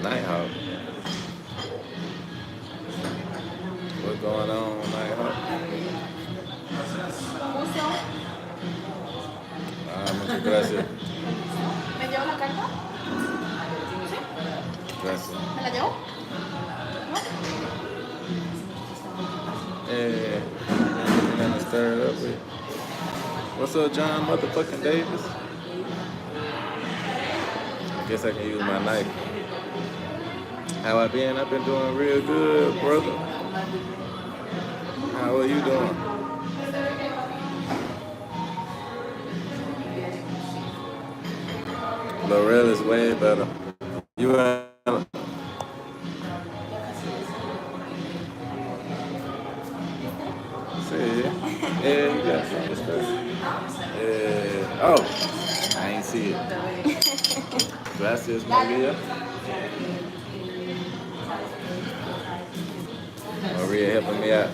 Nighthawk. What's going on, Nighthawk? Ah, muchas gracias. ¿Me llevo la carta? ¿Sí? Gracias. ¿Me la llevo? ¿No? Hey, I'm gonna stir it up with. What's up, John motherfucking Davis? I guess I can use my knife. How I been? I've been doing real good, brother. How are you doing? Lorel is way better. You see, yeah, you got some respect. Oh, I ain't see it. Gracias, Maria. Maria helping me out.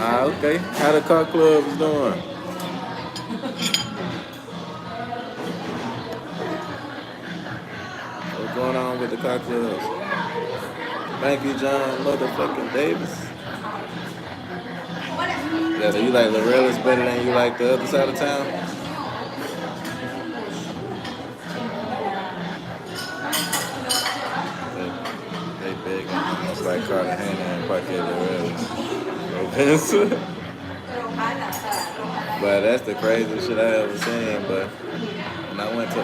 Ah, okay. How the car club is doing? What's going on with the car clubs? Thank you, John motherfucking Davis. Yeah, so you like Lorella's better than you like the other side of town? They big and almost like Cartagena and Parque Lorella's. But that's the craziest shit I ever seen. But when I went to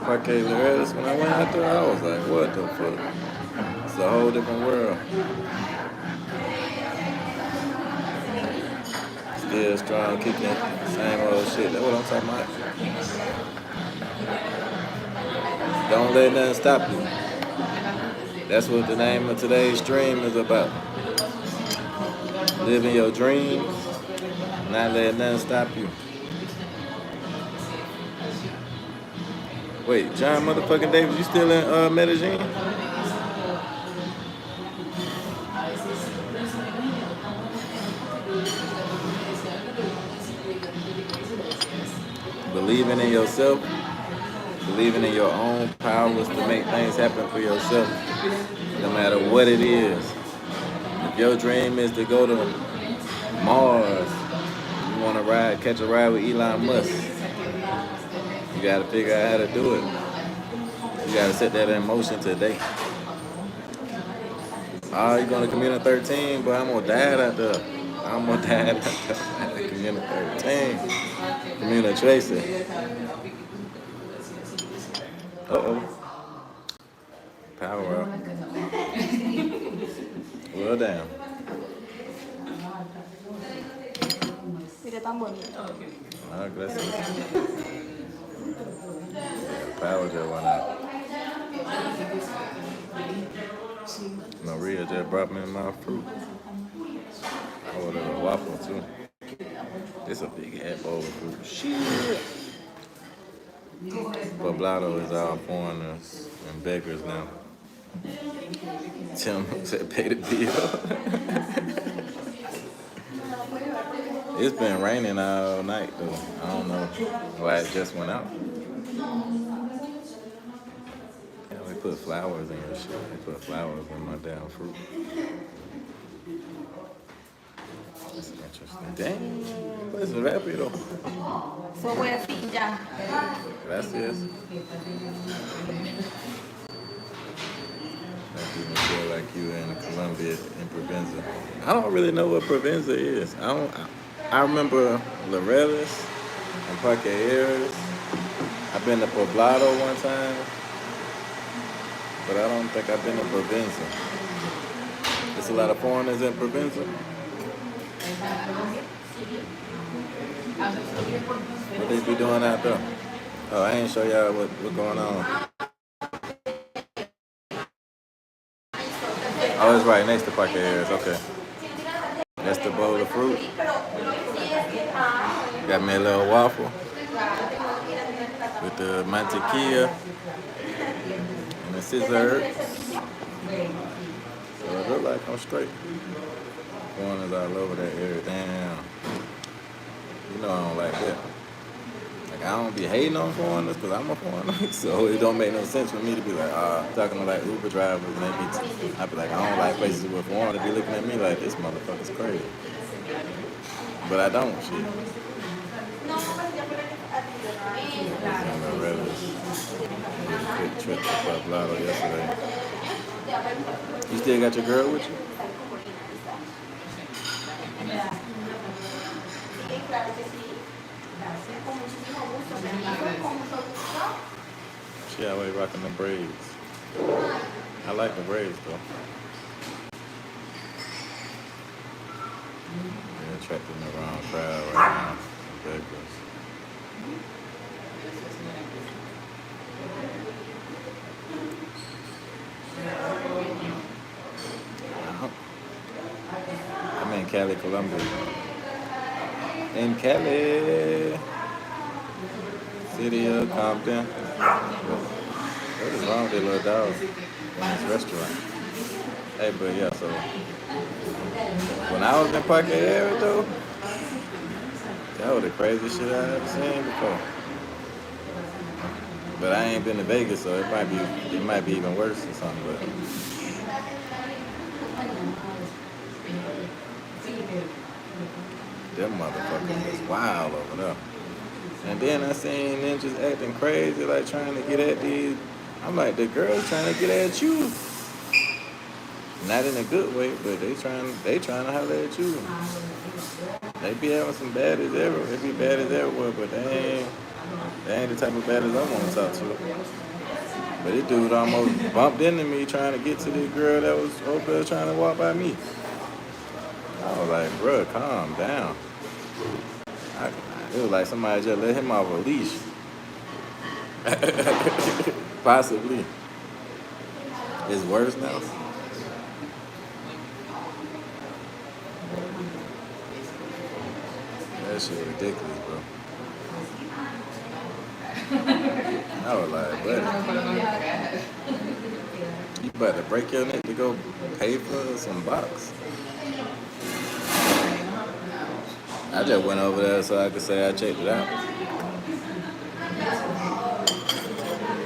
Parque Lorella's, when I went out there, I was like, what the fuck? It's a whole different world. Still strong, kicking, same old shit. That's what I'm talking about. Don't let nothing stop you. That's what the name of today's stream is about. Living your dreams, not letting nothing stop you. Wait, John motherfucking Davis, you still in Medellin? Believing in yourself, believing in your own powers to make things happen for yourself, no matter what it is. If your dream is to go to Mars, you want to catch a ride with Elon Musk, you got to figure out how to do it. You got to set that in motion today. Oh, you going to Community 13? But I'm going to die out there. I'm going to die out there at Community 13. Community Tracy. Uh-oh. Power out. Well, damn. Mire tan bonito. Ah, gracias. Power just went out. Maria just brought me my fruit. I ordered a waffle too. It's a big ass bowl of fruit. Shit. Poblado is all foreigners and beggars now. Tim said pay the bill. It's been raining all night though. I don't know why it just went out. Yeah, they put flowers in your shit. They put flowers in my damn fruit. That's interesting. Dang, that's rápido. So voy así ya. Gracias. I even feel like you in Colombia in Provenza. I don't really know what Provenza is. I remember Lorelis and Parque Aires. I've been to Poblado one time, but I don't think I've been to Provenza. There's a lot of foreigners in Provenza. What they be doing out there? Oh, I ain't show y'all what's going on. Oh, it's right next to Parque Aires. Okay. That's the bowl of fruit. Got me a little waffle with the mantequilla and the scissors. So it look like I'm straight. foreigners all over that area. Damn. You know I don't like that. Like I don't be hating on foreigners because I'm a foreigner, so it don't make no sense for me to be like, talking to like Uber drivers and I be like, I don't like places where foreigners be looking at me like this motherfucker's crazy. But I don't shit. I'd rather did a quick trip to Pueblo yesterday. You still got your girl with you? She always rocking the braids. I like the braids though. They're attracting the wrong crowd right now. Beggars. I'm in Cali, Colombia. In Cali, city of Compton. What is wrong with that little dog in this restaurant? Hey, but yeah, so when I was in Parque area though, that was the craziest shit I ever seen before. But I ain't been to Vegas, so it might be even worse or something. But them motherfuckers is wild over there. And then I seen them just acting crazy, like trying to get at these. I'm like, the girls trying to get at you. Not in a good way, but they trying to holler at you. They be having some baddies everywhere. They be baddies everywhere, but they ain't the type of baddies I want to talk to. But this dude almost bumped into me trying to get to this girl that was over there trying to walk by me. I was like, bruh, calm down. It was like somebody just let him off a leash. Possibly. It's worse now. That shit ridiculous, bro. I was like, buddy, you about to break your neck to go pay for some box. I just went over there so I could say I checked it out.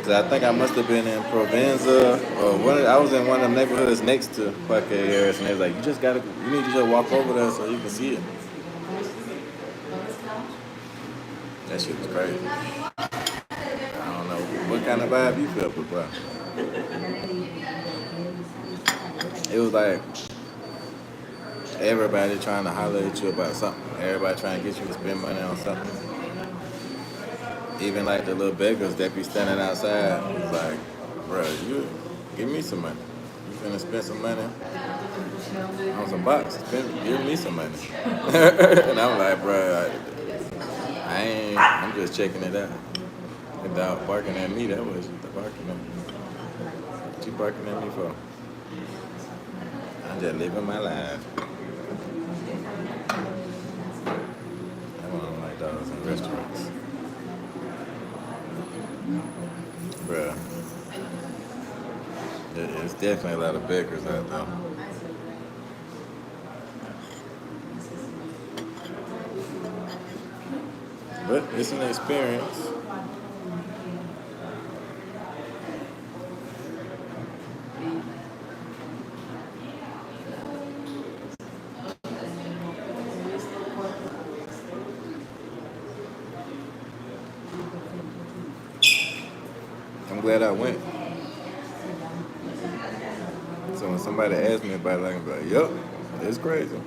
Cause I think I must have been in Provenza or I was in one of them neighborhoods next to Parque Harris, and they was like, you need to just walk over there so you can see it. That shit was crazy. I don't know what kind of vibe you felt, but bro, it was like everybody trying to holler at you about something. Everybody trying to get you to spend money on something. Even like the little beggars that be standing outside, it's like, bro, you give me some money. You finna spend some money on some box. Give me some money. And I'm like, bro, I'm just checking it out. Without barking at me, that was the barking at me. What you barking at me for? I'm just living my life. I don't like dogs in restaurants. Bruh. There's definitely a lot of beggars out there. But it's an experience. I'm glad I went. So when somebody asks me about it, I can be like, yup, it's crazy.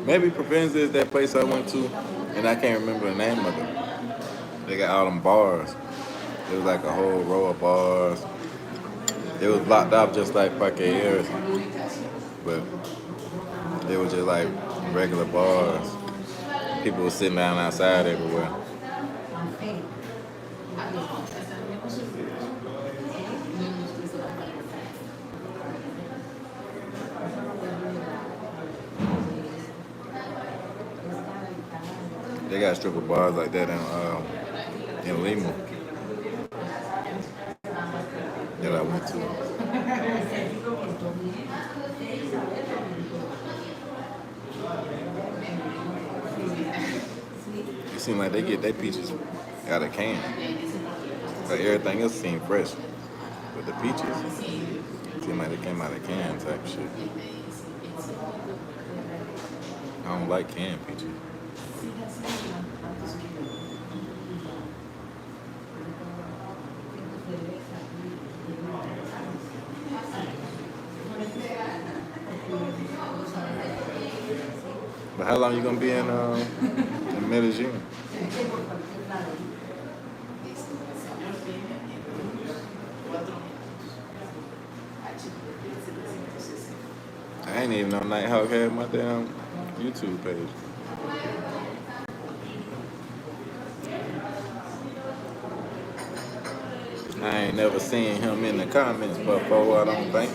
Maybe Provenza is that place I went to, and I can't remember the name of it. They got all them bars. It was like a whole row of bars. It was blocked off just like Parque Harris, but it was just like regular bars. People were sitting down outside everywhere. They got stripper bars like that in Lima that I went to. It seems like they get their peaches out of can. Like everything else seemed fresh. But the peaches seem like they came out of can type shit. I don't like canned peaches. But how long you gonna be in Medellin? I ain't even know Nighthawk had my damn YouTube page. I ain't never seen him in the comments before, I don't think.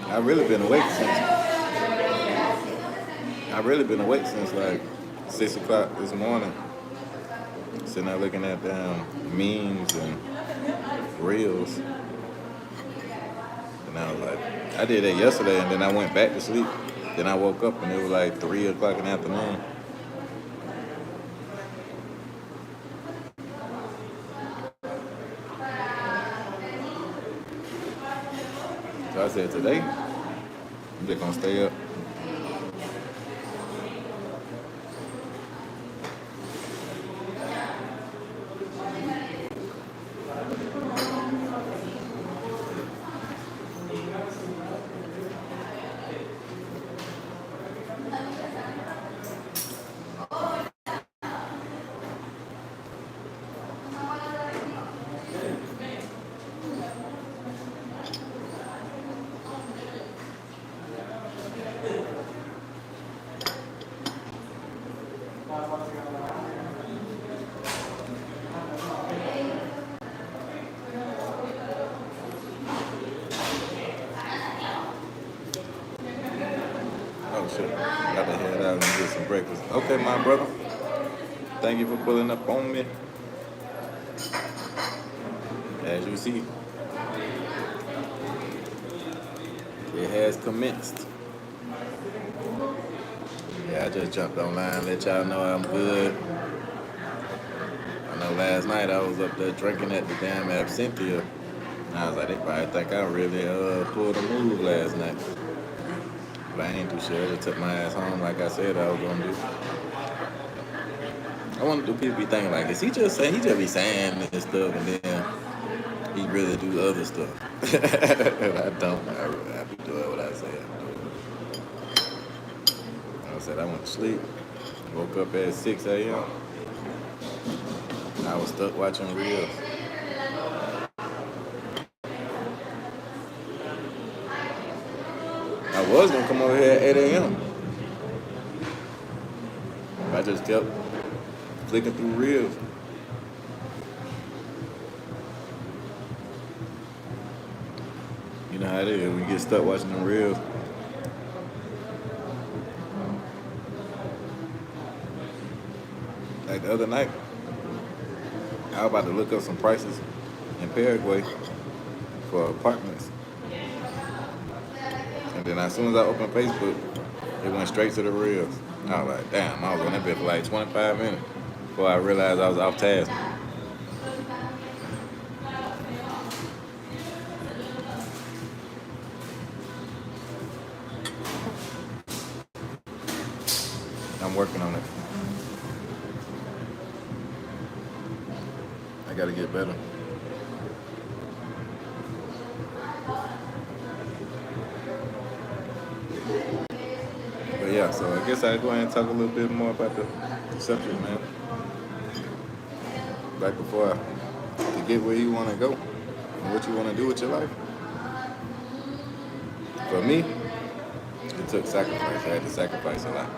I've really been awake since like 6 o'clock this morning. Sitting there looking at memes and reels. And I was like, I did that yesterday and then I went back to sleep. Then I woke up and it was like 3 o'clock in the afternoon. So I said, today, I'm just gonna stay up. Oh shit, got to head out and get some breakfast. Okay, my brother. Thank you for pulling up on me. As you see, it has commenced. Yeah, I just jumped online, let y'all know I'm good. I know last night I was up there drinking at the damn Absentia. And I was like, they probably think I really pulled a move last night. But I ain't too sure. I just took my ass home like I said I was gonna do. I wonder do people be thinking like, is he just saying, he just be saying this stuff and then he really do other stuff. And I don't. I be doing what I say I'm doing. I said I went to sleep. Woke up at 6 a.m. I was stuck watching reels. I was gonna come over here at 8 a.m. I just kept flicking through reels. You know how it is when you get stuck watching them reels. Like the other night, I was about to look up some prices in Paraguay for apartments. And then as soon as I opened Facebook, it went straight to the reels. I was like, damn, I was on that bit for like 25 minutes before I realized I was off task. I'm working on it. I gotta get better. But yeah, so I guess I'll go ahead and talk a little bit more about the subject, man. Back before to get where you want to go and what you want to do with your life. For me, it took sacrifice. I had to sacrifice a lot.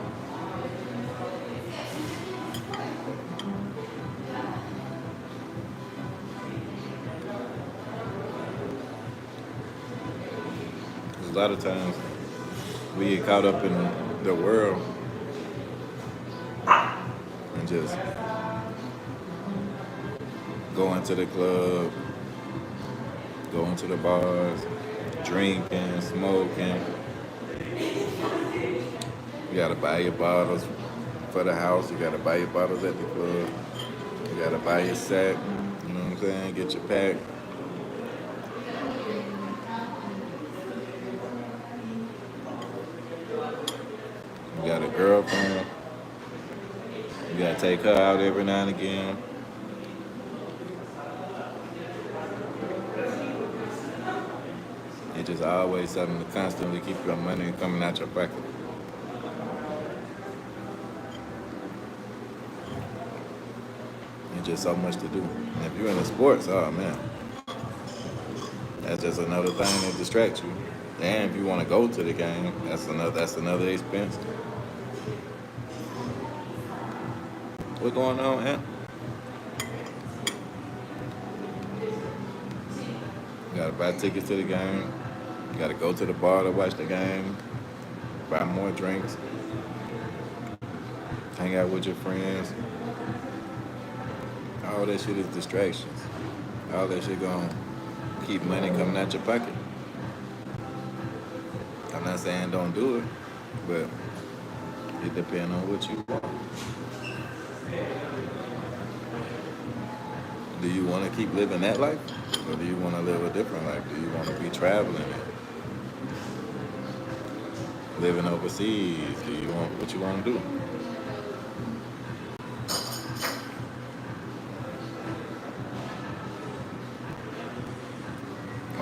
lot of times we get caught up in the world and just going to the club, going to the bars, drinking, smoking. You gotta buy your bottles for the house. You gotta buy your bottles at the club. You gotta buy your sack. You know what I'm saying? Get your pack. You got a girlfriend. You gotta take her out every now and again. It's just always something to constantly keep your money coming out your pocket. It's just so much to do. And if you're in the sports, oh man, that's just another thing that distracts you. And if you want to go to the game, that's another expense. What's going on, Aunt? You gotta buy tickets to the game. You gotta go to the bar to watch the game. Buy more drinks. Hang out with your friends. All that shit is distractions. All that shit gonna keep money coming out your pocket. I'm not saying don't do it, but it depends on what you want. Do you want to keep living that life? Or do you want to live a different life? Do you want to be traveling and living overseas? Do you want what you want to do?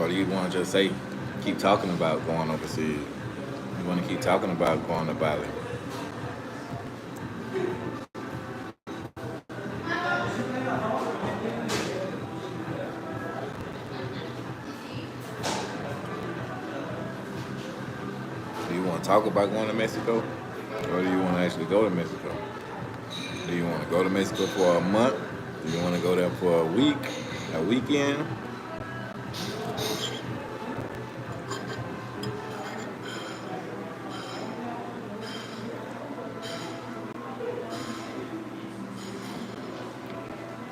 Or do you want to just say, keep talking about going overseas? You want to keep talking about going to Bali? Do you want to talk about going to Mexico? Or do you want to actually go to Mexico? Do you want to go to Mexico for a month? Do you want to go there for a week, a weekend?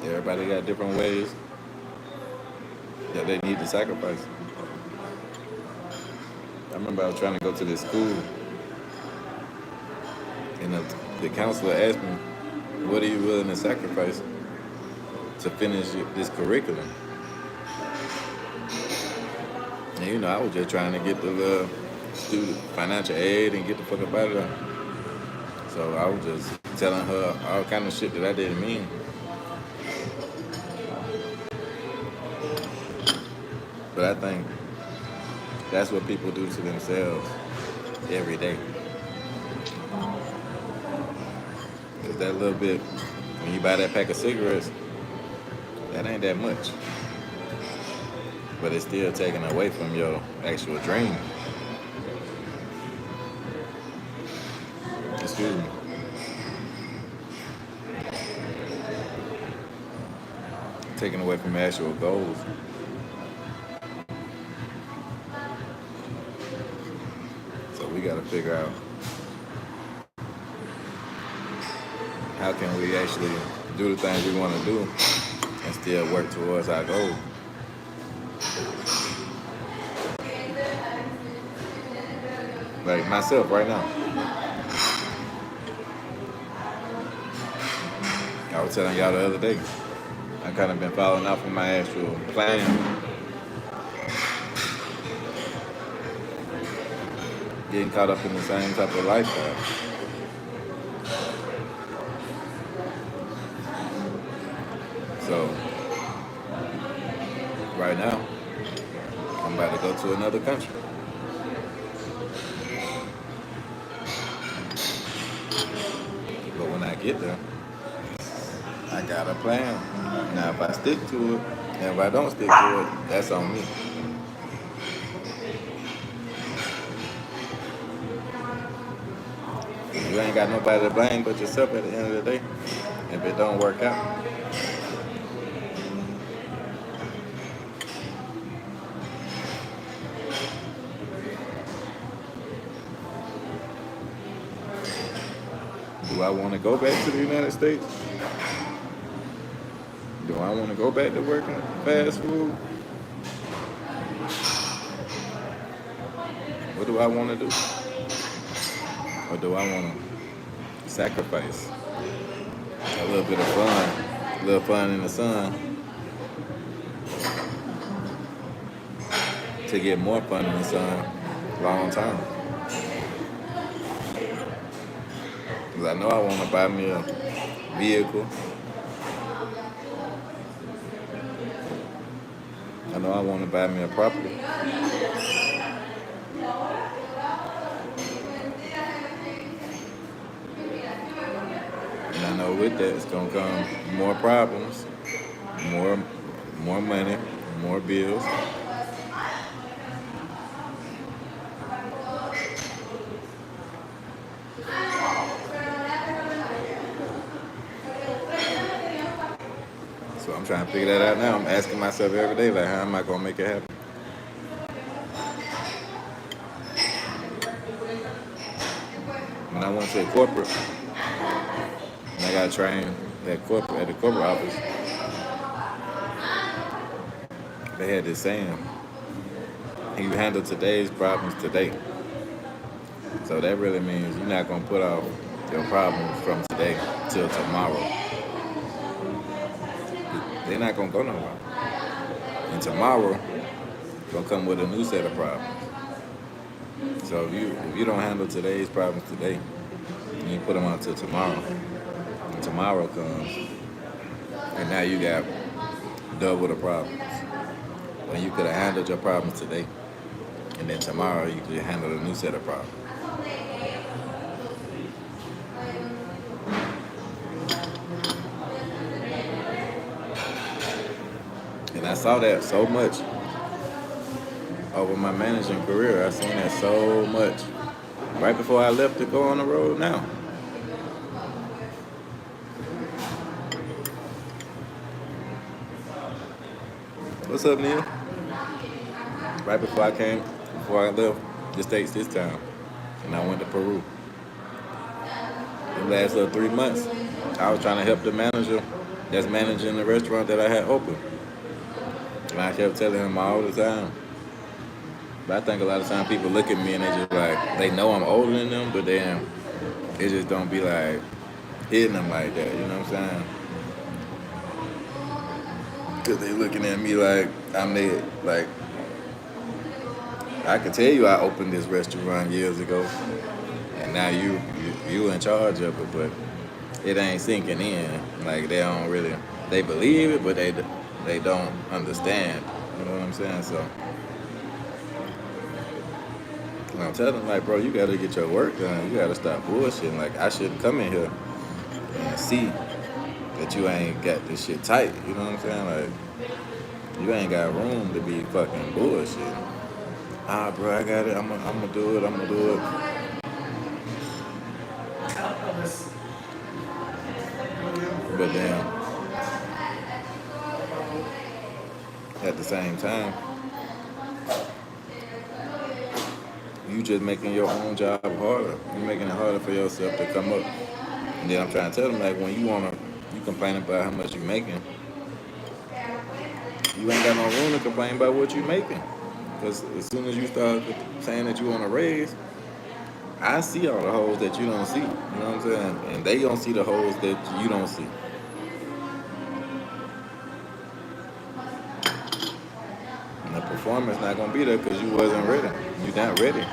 Everybody got different ways that they need to sacrifice. I remember I was trying to go to this school, and the counselor asked me, what are you willing to sacrifice to finish this curriculum? And you know, I was just trying to get the student financial aid and get the fuck up out of there. So I was just telling her all kind of shit that I didn't mean. But I think that's what people do to themselves every day. Because that little bit, when you buy that pack of cigarettes, that ain't that much. But it's still taken away from your actual dream. Excuse me. Taken away from your actual goals. We got to figure out how can we actually do the things we want to do and still work towards our goal. Like myself right now. I was telling y'all the other day, I kind of been falling off of my actual plan. Getting caught up in the same type of lifestyle. So, right now, I'm about to go to another country. But when I get there, I got a plan. Now, if I stick to it, and if I don't stick to it, that's on me. You ain't got nobody to blame but yourself at the end of the day if it don't work out. Do I want to go back to the United States? Do I want to go back to working fast food? What do I want to do? Or do I want to sacrifice a little bit of fun, a little fun in the sun to get more fun in the sun long term? Because I know I want to buy me a vehicle. I know I want to buy me a property. And I know with that it's gonna come more problems, more more money, more bills. So I'm trying to figure that out now. I'm asking myself every day, like, how am I gonna make it happen? When I went to corporate, and I got trained at the corporate office, they had this saying, you handle today's problems today. So that really means you're not gonna put off your problems from today till tomorrow. They're not gonna go nowhere. And tomorrow gonna come with a new set of problems. So if you don't handle today's problems today, you put them on till tomorrow. And tomorrow comes, and now you got double the problems. When you could have handled your problems today, and then tomorrow you could handle a new set of problems. And I saw that so much over my managing career. I seen that so much. Right before I left to go on the road now. What's up, Neil? Right before I left the States this time, and I went to Peru. The last 3 months, I was trying to help the manager that's managing the restaurant that I had open. And I kept telling him all the time. But I think a lot of times people look at me and they just like, they know I'm older than them, but then it just don't be like hitting them like that, you know what I'm saying? Because they looking at me like I'm there, like, I can tell you I opened this restaurant years ago, and now you in charge of it, but it ain't sinking in. Like they believe it, but they don't understand. You know what I'm saying? So I'm telling them, like, bro, you gotta get your work done. You gotta stop bullshitting. Like, I shouldn't come in here and see that you ain't got this shit tight. You know what I'm saying? Like, you ain't got room to be fucking bullshit. Bro, I got it. I'm gonna do it. I'm gonna do it. But then, at the same time, you just making your own job harder. You're making it harder for yourself to come up. And then I'm trying to tell them, like, when you complain about how much you're making, you ain't got no room to complain about what you're making. Because as soon as you start saying that you want to raise, I see all the holes that you don't see. You know what I'm saying? And they don't see the holes that you don't see. And the performance not going to be there because you wasn't ready. You're not ready.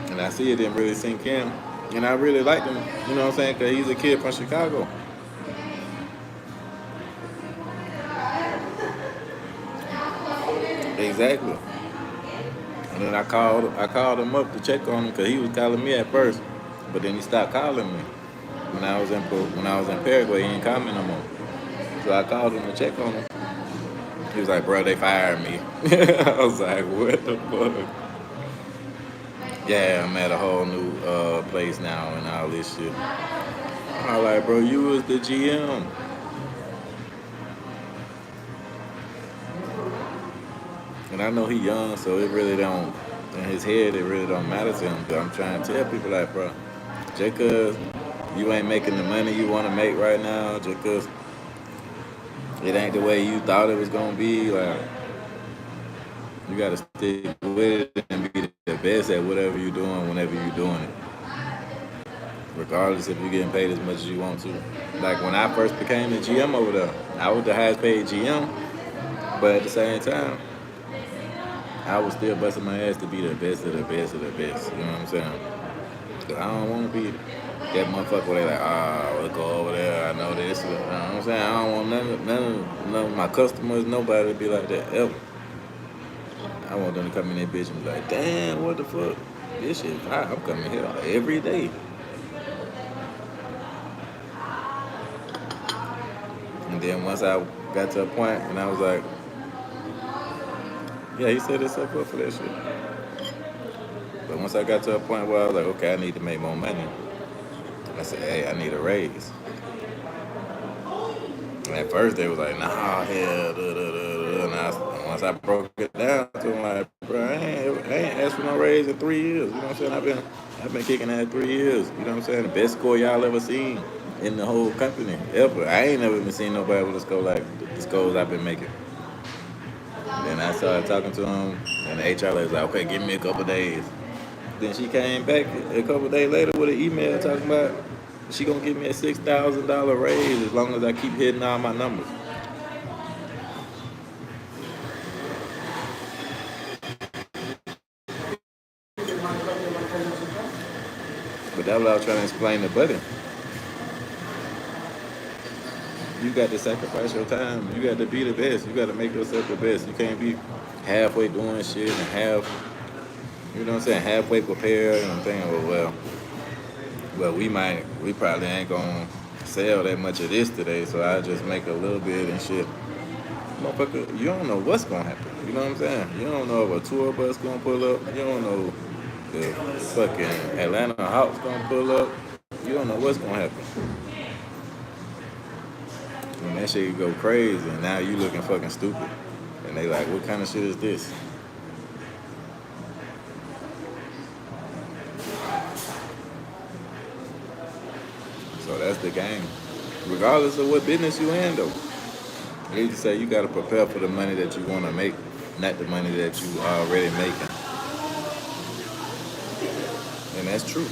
And I see it didn't really sink in. And I really liked him, you know what I'm saying? Because he's a kid from Chicago. Exactly. And then I called him up to check on him because he was calling me at first. But then he stopped calling me. When I was in Paraguay, he didn't call me no more. So I called him to check on him. He was like, bro, they fired me. I was like, what the fuck? Yeah, I'm at a whole new place now and all this shit. I was like, bro, you was the GM. And I know he young, so it really don't, in his head, it really don't matter to him. But I'm trying to tell people like, bro, just cause you ain't making the money you want to make right now, just cause it ain't the way you thought it was gonna be, like, you gotta stick with it and be the best at whatever you're doing whenever you're doing it. Regardless if you're getting paid as much as you want to. Like when I first became the GM over there, I was the highest paid GM, but at the same time, I was still busting my ass to be the best of the best of the best. You know what I'm saying? 'Cause I don't want to be that motherfucker where they like, we'll go over there. I know this. You know what I'm saying? I don't want none of my customers, nobody to be like that ever. I want them to come in that bitch and be like, damn, what the fuck? This shit hot. I'm coming here every day. And then once I got to a point and I was like, yeah, he set himself up for that shit. But once I got to a point where I was like, okay, I need to make more money. I said, hey, I need a raise. And at first they was like, nah, hell, da, da, da, da. And once I broke it down to them, like, bro, I ain't asked for no raise in 3 years. You know what I'm saying? I've been kicking that 3 years. You know what I'm saying? The best score y'all ever seen in the whole company ever. I ain't never even seen nobody with a score like the scores I've been making. Then I started talking to him, and the HR lady was like, okay, give me a couple days. Then she came back a couple days later with an email talking about she gonna give me a $6,000 raise as long as I keep hitting all my numbers. But that's what I was trying to explain to Buddy. You got to sacrifice your time. You got to be the best. You got to make yourself the best. You can't be halfway doing shit and you know what I'm saying, halfway prepared. And I'm thinking, well, we probably ain't gonna sell that much of this today, so I just make a little bit and shit. Motherfucker, you don't know what's gonna happen. You know what I'm saying? You don't know if a tour bus gonna pull up. You don't know if fucking Atlanta Hawks gonna pull up. You don't know what's gonna happen. And that shit go crazy, and now you looking fucking stupid. And they like, what kind of shit is this? So that's the game. Regardless of what business you in, though. I need to say you gotta prepare for the money that you wanna make, not the money that you already making. And that's true.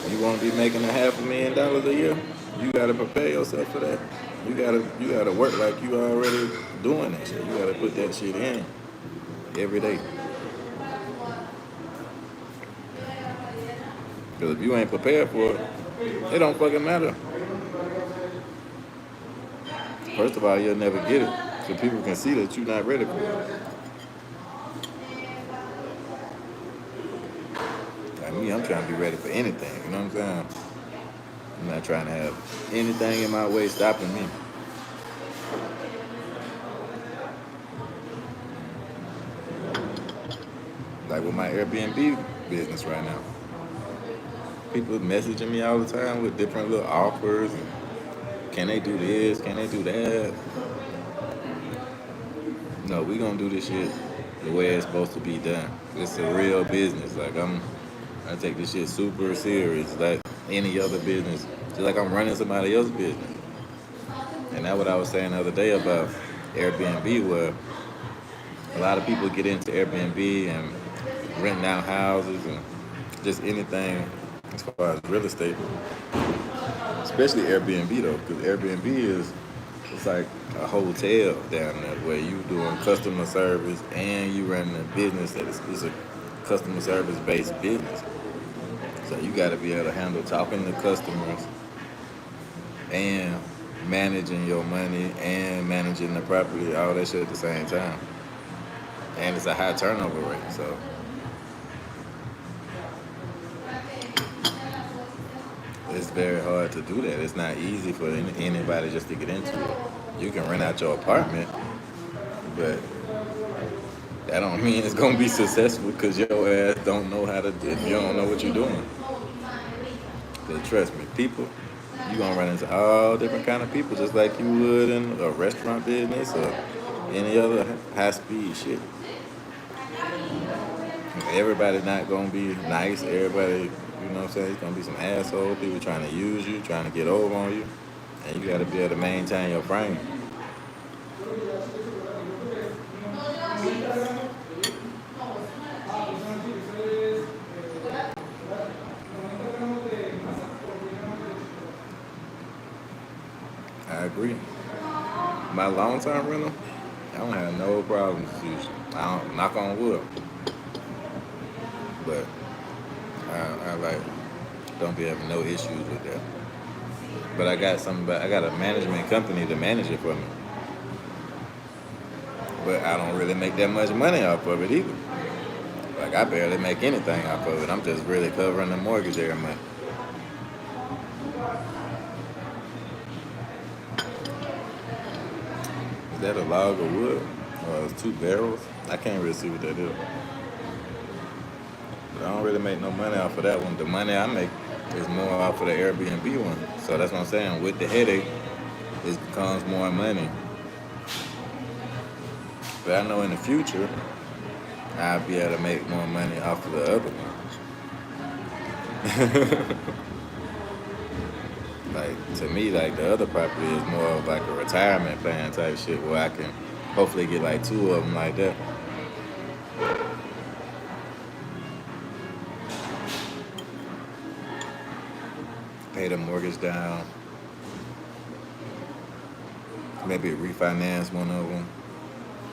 You wanna be making $500,000 a year, you gotta prepare yourself for that. You gotta work like you already doing that shit. You gotta put that shit in every day. Because if you ain't prepared for it, it don't fucking matter. First of all, you'll never get it. So people can see that you're not ready for it. Like me, I'm trying to be ready for anything. You know what I'm saying? I'm not trying to have anything in my way stopping me. Like with my Airbnb business right now. People messaging me all the time with different little offers. And can they do this? Can they do that? No, we gonna do this shit the way it's supposed to be done. It's a real business. Like I take this shit super serious, like any other business. Just like I'm running somebody else's business. And that's what I was saying the other day about Airbnb, where a lot of people get into Airbnb and renting out houses and just anything as far as real estate. Especially Airbnb though, because Airbnb it's like a hotel down there where you doing customer service and you running a business that is a customer service based business. So you got to be able to handle talking to customers and managing your money and managing the property, all that shit at the same time. And it's a high turnover rate, so it's very hard to do that. It's not easy for anybody just to get into it. You can rent out your apartment, but that don't mean it's gonna be successful because your ass don't know how to. You don't know what you're doing. But trust me, people, you gonna run into all different kind of people, just like you would in a restaurant business or any other high speed shit. Everybody's not gonna be nice. Everybody, you know what I'm saying? It's gonna be some asshole people trying to use you, trying to get over on you, and you gotta be able to maintain your frame. I agree. My long term rental, I don't have no problems usually. I don't knock on wood, but I like don't be having no issues with that. But I got a management company to manage it for me. But I don't really make that much money off of it either. Like I barely make anything off of it. I'm just really covering the mortgage every month. Is that a log of wood? Or it's two barrels? I can't really see what that is. But I don't really make no money off of that one. The money I make is more off of the Airbnb one. So that's what I'm saying. With the headache, it becomes more money. But I know in the future, I'll be able to make more money off of the other one. Like to me, like the other property is more of like a retirement plan type shit where I can hopefully get like two of them like that. Pay the mortgage down, maybe refinance one of them,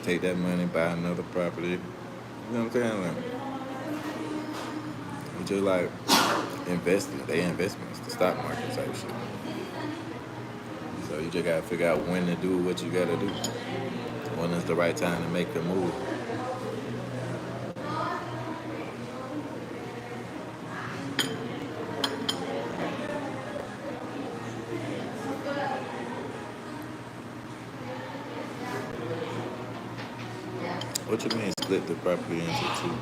take that money, buy another property. You know what I'm saying? Like, it's just like investing, they investments, the stock market type shit. So you just gotta figure out when to do what you gotta do. When is the right time to make the move. What you mean split the property into two?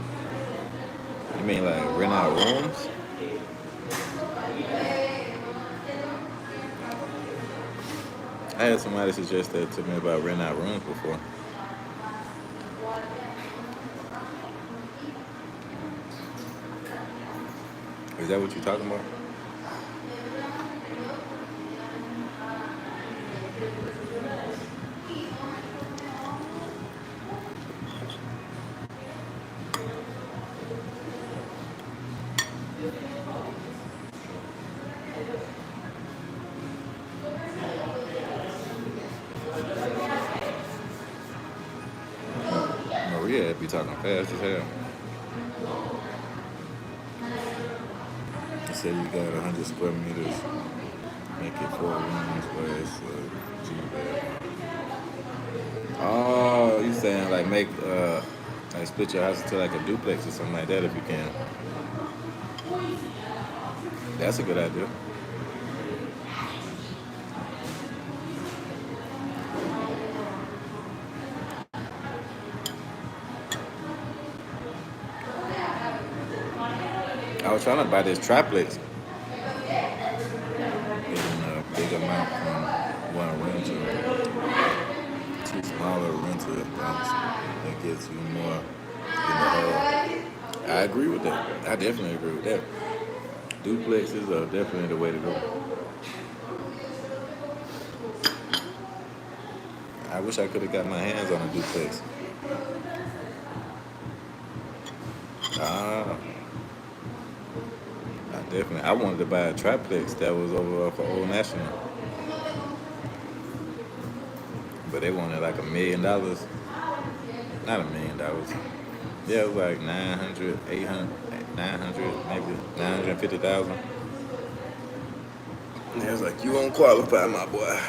You mean like rent out rooms? I had somebody suggest that to me about renting out rooms before. Is that what you're talking about? Maria be talking fast as hell. You said you got 100 square meters, make it 4 rooms where it's two-bed. Oh, you saying like make like split your house into like a duplex or something like that if you can. That's a good idea. I was trying to buy this triplex in a big amount from one renter. Two smaller rental accounts that gets you more in the whole. I agree with that. I definitely agree with that. Duplexes are definitely the way to go. I wish I could have got my hands on a duplex. Ah, I wanted to buy a triplex that was over for Old National, but they wanted like $1 million. Not $1 million. Yeah, it was like 900, 800, 900, maybe 950,000. And they was like, you won't qualify, my boy.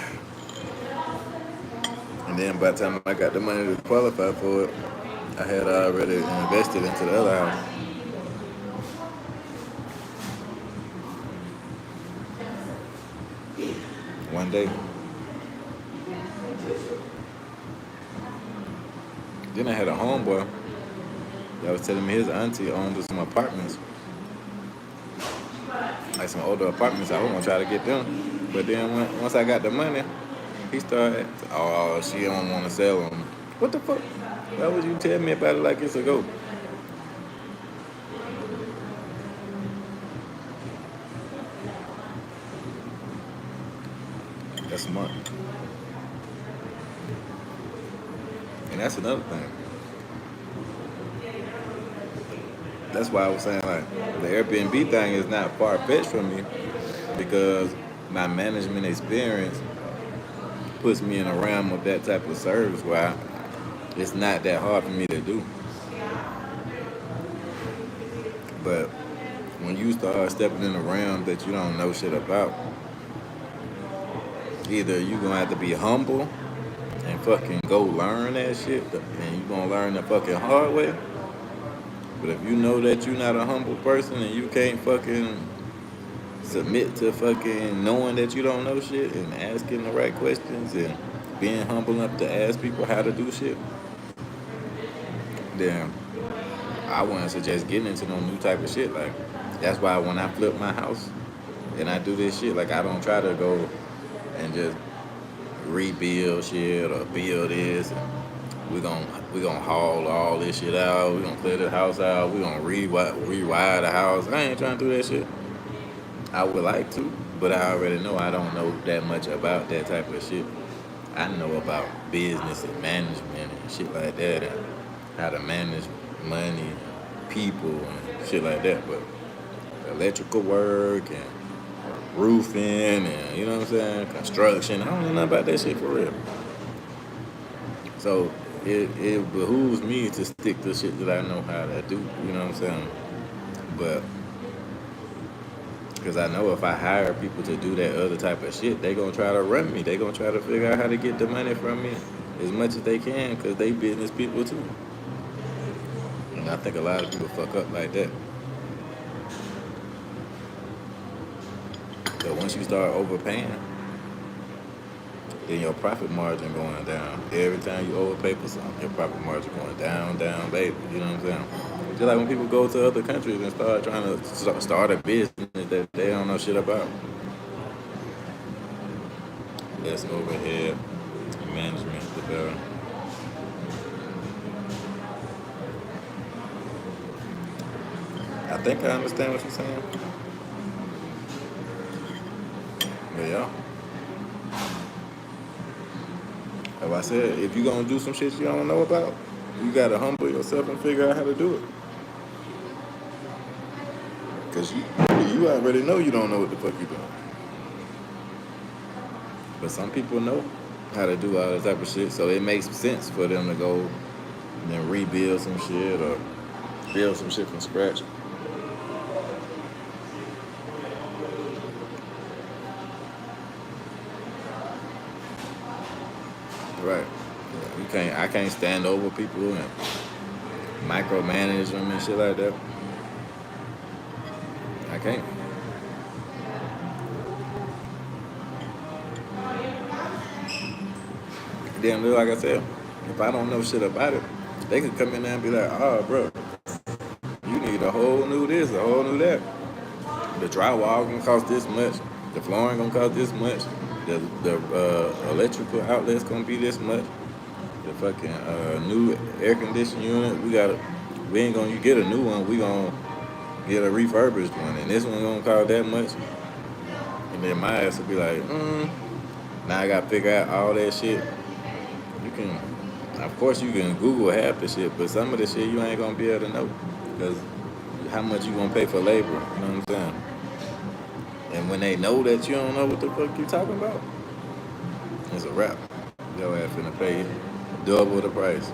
And then by the time I got the money to qualify for it, I had already invested into the other house. One day. Then I had a homeboy that was telling me his auntie owned some apartments, like some older apartments. I was gonna try to get them, but then once I got the money, he started, oh, she don't want to sell them. What the fuck? Why would you tell me about it like it's a go? That's smart. And that's another thing. That's why I was saying like the Airbnb thing is not far fetched from me because my management experience puts me in a realm of that type of service where it's not that hard for me to do. But when you start stepping in a realm that you don't know shit about, either you gonna have to be humble and fucking go learn that shit, and you gonna learn the fucking hard way. But if you know that you're not a humble person and you can't fucking submit to fucking knowing that you don't know shit and asking the right questions and being humble enough to ask people how to do shit, then I wouldn't suggest getting into no new type of shit. Like, that's why when I flip my house and I do this shit, like, I don't try to go and just rebuild shit or build this. And we gonna haul all this shit out. We gonna clear the house out. We gonna rewire the house. I ain't trying to do that shit. I would like to, but I already know I don't know that much about that type of shit. I know about business and management and shit like that, and how to manage money, people, and shit like that. But electrical work and roofing and, you know what I'm saying, construction, I don't know nothing about that shit for real. So it behooves me to stick to shit that I know how to do, you know what I'm saying? But because I know if I hire people to do that other type of shit, they gonna try to run me. They gonna try to figure out how to get the money from me as much as they can because they business people too. And I think a lot of people fuck up like that. So once you start overpaying, then your profit margin going down. Every time you overpay for something, your profit margin going down, down, baby. You know what I'm saying? Just like when people go to other countries and start trying to start a business that they don't know shit about. Less overhead, management, the better. I think I understand what you're saying. But yeah. Like I said, if you're gonna do some shit you don't know about, you gotta humble yourself and figure out how to do it. Cause you already know you don't know what the fuck you doing. But some people know how to do all that type of shit, so it makes sense for them to go and then rebuild some shit or build some shit from scratch. Right. Yeah, you can't. I can't stand over people and micromanage them and shit like that. I can't. Then, like I said, if I don't know shit about it, they could come in there and be like, "Oh, bro, you need a whole new this, a whole new that. The drywall gonna cost this much. The flooring gonna cost this much. The electrical outlet's gonna be this much. The fucking new air conditioning unit, we ain't gonna get a new one. We gonna get a refurbished one, and this one gonna cost that much." And then my ass will be like, now I gotta figure out all that shit. You can, of course, you can Google half the shit, but some of the shit you ain't gonna be able to know because how much you gonna pay for labor? You know what I'm saying? And when they know that you don't know what the fuck you talking about, it's a wrap. Your ass finna pay double the price.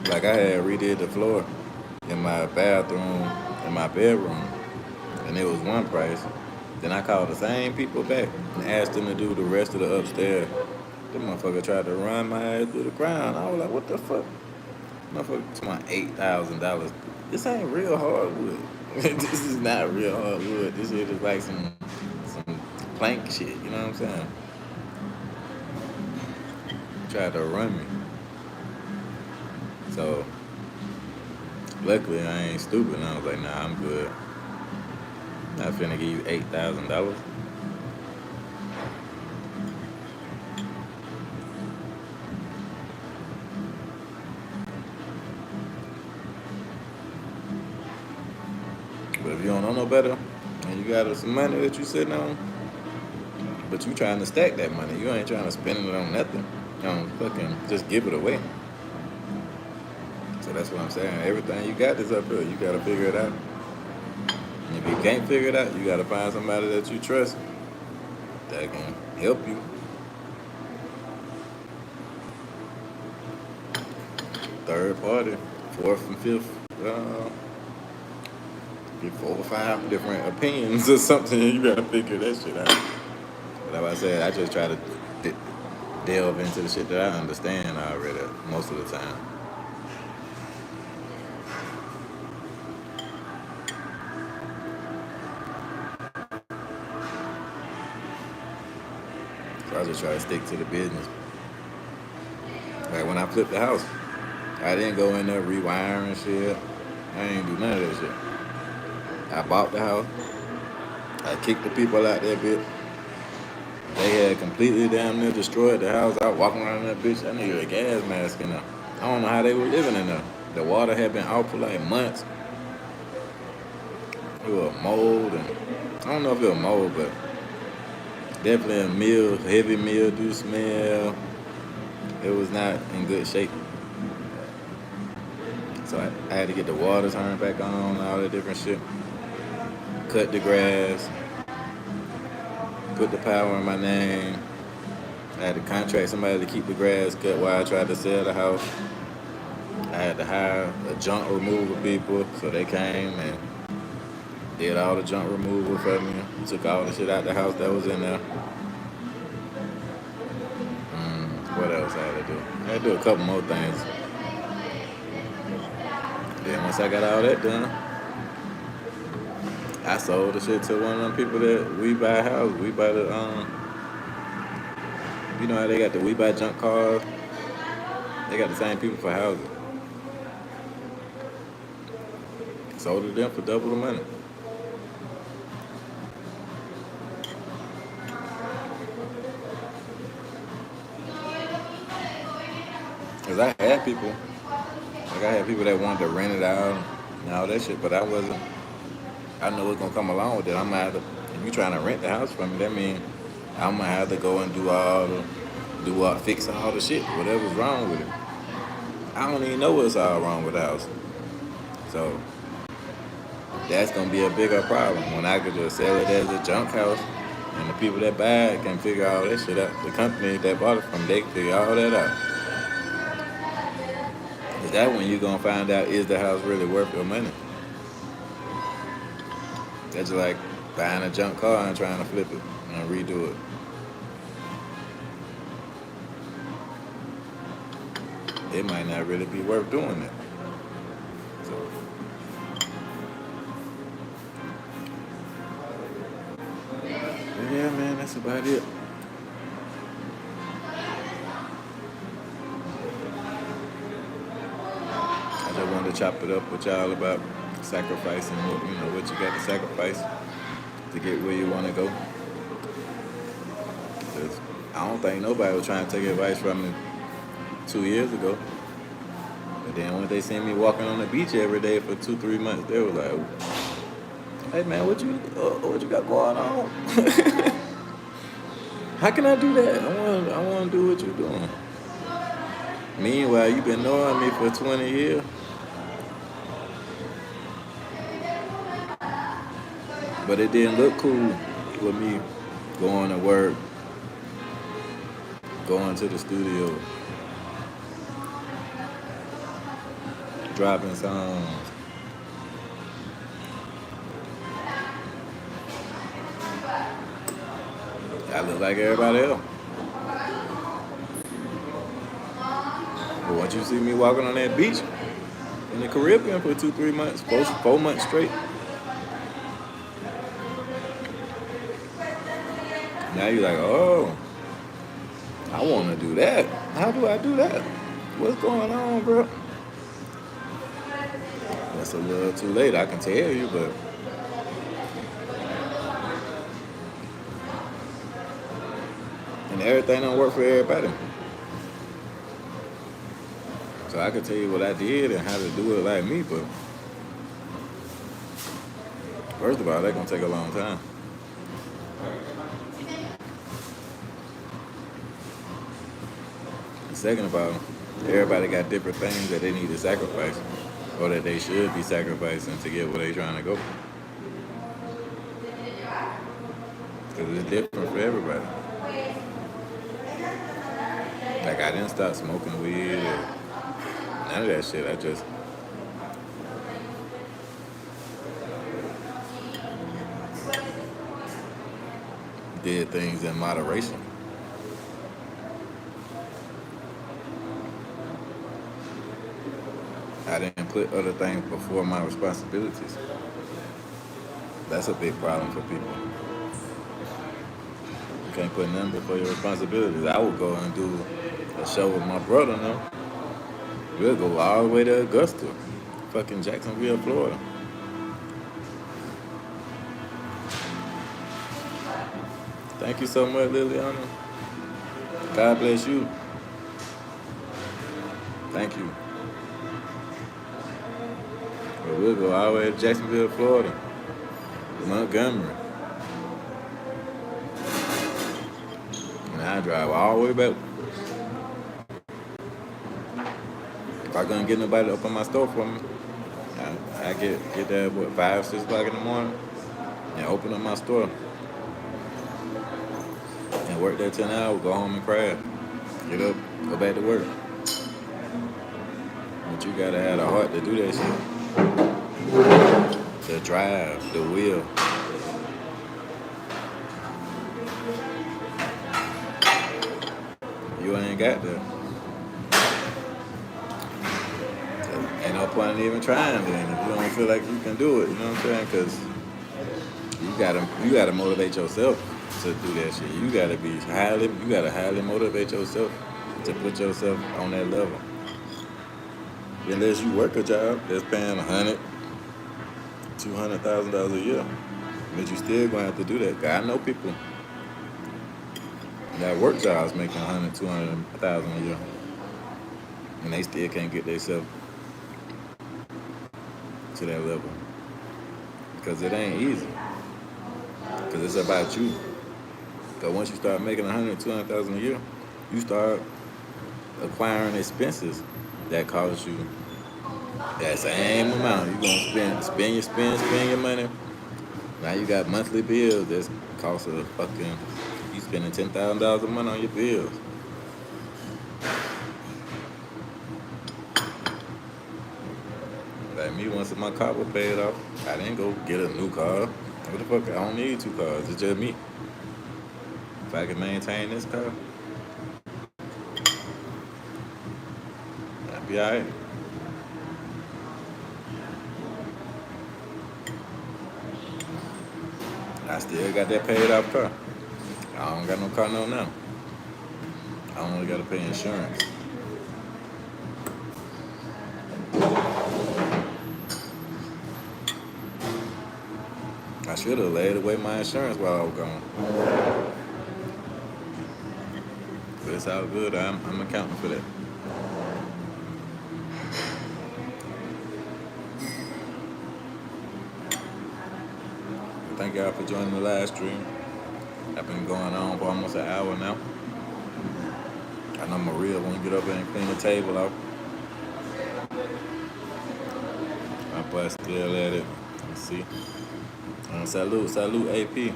Like I had redid the floor in my bathroom, in my bedroom, and it was one price. Then I called the same people back and asked them to do the rest of the upstairs. That motherfucker tried to run my ass through the ground. I was like, what the fuck? Motherfucker, it's my $8,000. This ain't real hardwood. This is not real hardwood. This shit is like some plank shit. You know what I'm saying? Tried to run me. So luckily I ain't stupid. And I was like, nah, I'm good. I'm not finna give you $8,000. don't know better, and you got some money that you sitting on, but you trying to stack that money. You ain't trying to spend it on nothing. Fucking just give it away. So that's what I'm saying. Everything you got is up here. You gotta figure it out. And if you can't figure it out, you gotta find somebody that you trust that can help you. Third party, fourth and fifth, get 4 or 5 different opinions or something. You gotta figure that shit out. But like I said, I just try to delve into the shit that I understand already most of the time. So I just try to stick to the business. Like when I flipped the house, I didn't go in there rewiring shit. I ain't do none of that shit. I bought the house. I kicked the people out that bitch. They had completely damn near destroyed the house. I was walking around that bitch. I needed a gas mask in there. I don't know how they were living in there. The water had been out for like months. It was mold, and I don't know if it was mold, but definitely a heavy mildew smell. It was not in good shape. So I had to get the water turned back on, all that different shit. Cut the grass. Put the power in my name. I had to contract somebody to keep the grass cut while I tried to sell the house. I had to hire a junk removal people, so they came and did all the junk removal for me. Took all the shit out the house that was in there. What else I had to do? I had to do a couple more things. Then once I got all that done, I sold the shit to one of them people that we buy houses. We buy the you know how they got the we buy junk cars? They got the same people for houses. Sold to them for double the money. Cause I had people that wanted to rent it out and all that shit, but I wasn't. I know what's gonna come along with it. I'm gonna have to. If you trying to rent the house from me, that means I'm gonna have to go and fix all the shit, whatever's wrong with it. I don't even know what's all wrong with the house. So that's gonna be a bigger problem when I could just sell it as a junk house, and the people that buy it can figure all that shit out. The company that bought it from, they can figure all that out. Is that when you're gonna find out, is the house really worth your money? That's just like buying a junk car and trying to flip it and redo it. It might not really be worth doing it. So, yeah, man, that's about it. I just wanted to chop it up with y'all about sacrificing, what you got to sacrifice to get where you want to go. Because I don't think nobody was trying to take advice from me 2 years ago. But then when they seen me walking on the beach every day for 2-3 months, they were like, "Hey man, what you got going on? How can I do that? I want to do what you're doing." Meanwhile, you've been knowing me for 20 years. But it didn't look cool with me going to work, going to the studio, dropping songs. I look like everybody else. But once you see me walking on that beach in the Caribbean for 2-3 months, 4 months straight, now you're like, oh, I want to do that. How do I do that? What's going on, bro? That's a little too late, I can tell you, but and everything don't work for everybody. So I can tell you what I did and how to do it like me, but First of all, that's gonna take a long time. And second of all, everybody got different things that they need to sacrifice, or that they should be sacrificing to get where they trying to go. Because it's different for everybody. Like I didn't stop smoking weed or none of that shit. I just did things in moderation. I didn't put other things before my responsibilities. That's a big problem for people. You can't put nothing before your responsibilities. I would go and do a show with my brother now. We'll go all the way to Augusta, fucking Jacksonville, Florida. Thank you so much, Liliana. God bless you. Thank you. But we'll go all the way to Jacksonville, Florida, Montgomery. And I drive all the way back. If I couldn't get nobody to open my store for me, I get there at what, 5, 6 o'clock in the morning and open up my store and work there 10 hours, go home and craft. Get up, go back to work. But you gotta have the heart to do that shit. The drive, the will. You ain't got that. So ain't no point in even trying then if you don't feel like you can do it, you know what I'm saying? Because you gotta motivate yourself to do that shit. You gotta highly motivate yourself to put yourself on that level. Unless you work a job that's paying $100,000, $200,000 a year, but you still gonna have to do that. I know people that work jobs making $100,000, $200,000 a year, and they still can't get themselves to that level because it ain't easy. Because it's about you. Because once you start making $100,000, $200,000 a year, you start acquiring expenses that cost you that same amount. You're gonna spend your money. Now you got monthly bills that's cost a fucking. You spending $10,000 a month on your bills. Like me, once my car was paid off, I didn't go get a new car. What the fuck? I don't need 2 cars. It's just me. If I can maintain this car, I'll be alright. I still got that paid off car. I don't got no car now. I only got to pay insurance. I should have laid away my insurance while I was gone. But it's all good. I'm accounting for that. Thank y'all for joining the live stream. I've been going on for almost an hour now. I know Maria want to get up and clean the table out. My boy still at it. Let's see. Salute AP.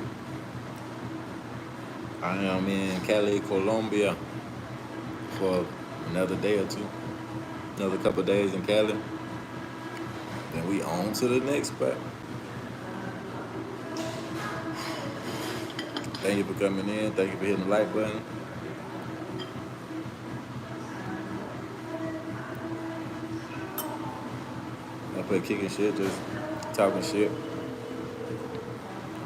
I am in Cali, Colombia for another day or two. Another couple of days in Cali. Then we on to the next spot. Thank you for coming in. Thank you for hitting the like button. I put kicking shit, just talking shit.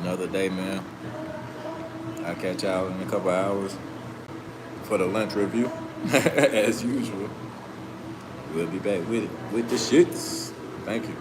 Another day, man. I'll catch y'all in a couple hours for the lunch review, as usual. We'll be back with it, with the shits. Thank you.